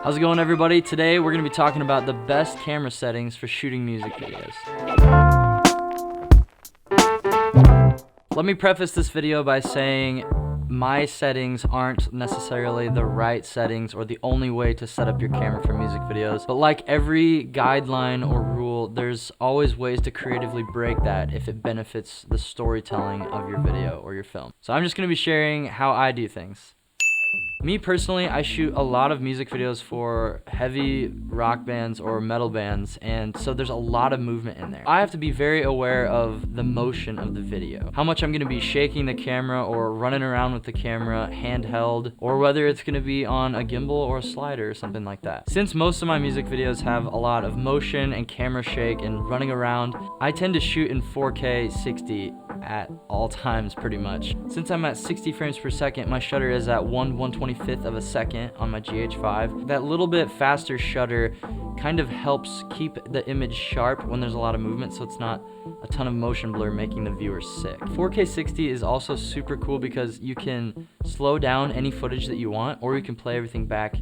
How's it going, everybody? Today we're going to be talking about the best camera settings for shooting music videos. Let me preface this video by saying my settings aren't necessarily the right settings or the only way to set up your camera for music videos, but like every guideline or rule, there's always ways to creatively break that if it benefits the storytelling of your video or your film. So I'm just going to be sharing how I do things. Me personally, I shoot a lot of music videos for heavy rock bands or metal bands, and so there's a lot of movement in there. I have to be very aware of the motion of the video, how much I'm going to be shaking the camera or running around with the camera handheld, or whether it's going to be on a gimbal or a slider or something like that. Since most of my music videos have a lot of motion and camera shake and running around, I tend to shoot in 4K 60 at all times pretty much. Since I'm at 60 frames per second, my shutter is at 1/125th of a second on my GH5. That little bit faster shutter kind of helps keep the image sharp when there's a lot of movement, so it's not a ton of motion blur making the viewer sick. 4K 60 is also super cool because you can slow down any footage that you want, or you can play everything back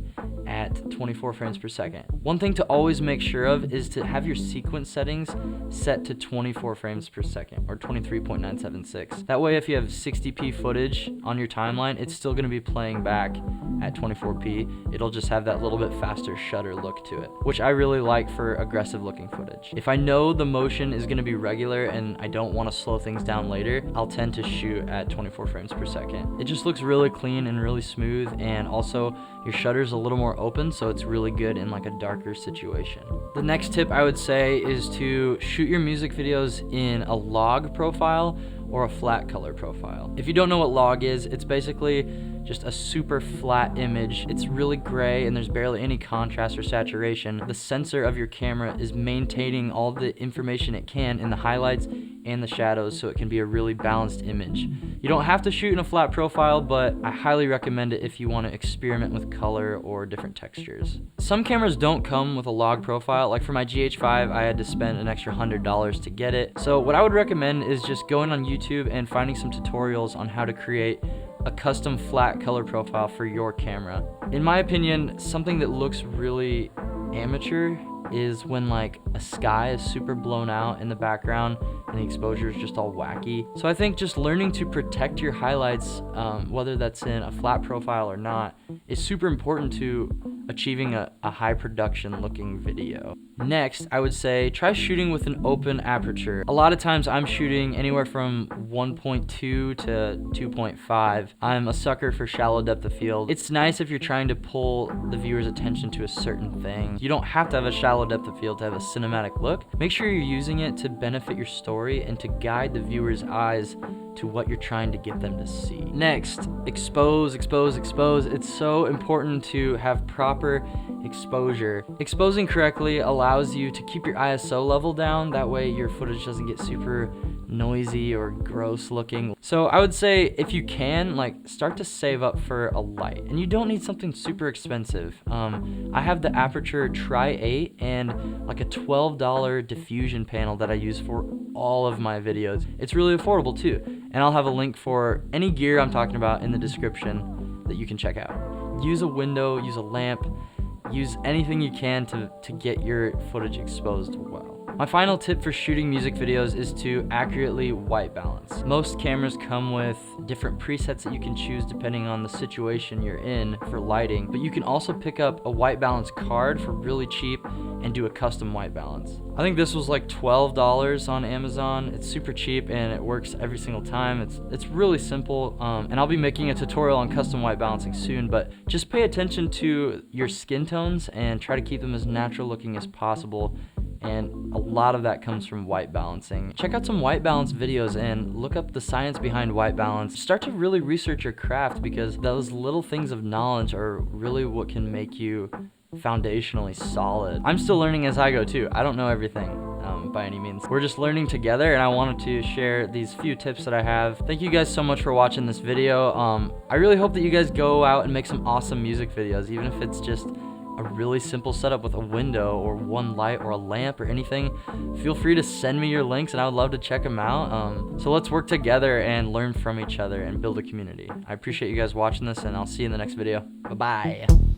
at 24 frames per second. One thing to always make sure of is to have your sequence settings set to 24 frames per second or 23.976. That way, if you have 60p footage on your timeline, it's still going to be playing back at 24p. It'll just have that little bit faster shutter look to it, which I really like for aggressive looking footage. If I know the motion is going to be regular and I don't want to slow things down later, I'll tend to shoot at 24 frames per second. It just looks really clean and really smooth, and also your shutter's a little more open, so it's really good in like a darker situation. The next tip I would say is to shoot your music videos in a log profile or a flat color profile. If you don't know what log is, it's basically just a super flat image. It's really gray and there's barely any contrast or saturation. The sensor of your camera is maintaining all the information it can in the highlights and the shadows, so it can be a really balanced image. You don't have to shoot in a flat profile, but I highly recommend it if you want to experiment with color or different textures. Some cameras don't come with a log profile. Like for my GH5, I had to spend an extra $100 to get it. So what I would recommend is just going on YouTube and finding some tutorials on how to create a custom flat color profile for your camera. In my opinion, something that looks really amateur is when like a sky is super blown out in the background and the exposure is just all wacky. So I think just learning to protect your highlights, whether that's in a flat profile or not, is super important to achieving a high production looking video. Next, I would say try shooting with an open aperture. A lot of times I'm shooting anywhere from 1.2 to 2.5. I'm a sucker for shallow depth of field. It's nice if you're trying to pull the viewer's attention to a certain thing. You don't have to have a shallow depth of field to have a cinematic look. Make sure you're using it to benefit your story and to guide the viewer's eyes to what you're trying to get them to see. Next, expose, expose, expose. It's so important to have proper exposure. Exposing correctly allows you to keep your ISO level down. That way your footage doesn't get super noisy or gross looking. So I would say if you can, like, start to save up for a light, and you don't need something super expensive. I have the Aperture Tri-8 and like a $12 diffusion panel that I use for all of my videos. It's really affordable too, and I'll have a link for any gear I'm talking about in the description that you can check out. Use a window, use a lamp, use anything you can to get your footage exposed well. My final tip for shooting music videos is to accurately white balance. Most cameras come with different presets that you can choose depending on the situation you're in for lighting, but you can also pick up a white balance card for really cheap and do a custom white balance. I think this was like $12 on Amazon. It's super cheap and it works every single time. It's really simple, and I'll be making a tutorial on custom white balancing soon, but just pay attention to your skin tones and try to keep them as natural looking as possible. And a lot of that comes from white balancing. Check out some white balance videos and look up the science behind white balance. Start to really research your craft, because those little things of knowledge are really what can make you foundationally solid. I'm still learning as I go too. I don't know everything by any means. We're just learning together, and I wanted to share these few tips that I have. Thank you guys so much for watching this video. I really hope that you guys go out and make some awesome music videos, even if it's just a really simple setup with a window or one light or a lamp or anything. Feel free to send me your links and I would love to check them out. So let's work together and learn from each other and build a community. I appreciate you guys watching this, and I'll see you in the next video. Bye-bye.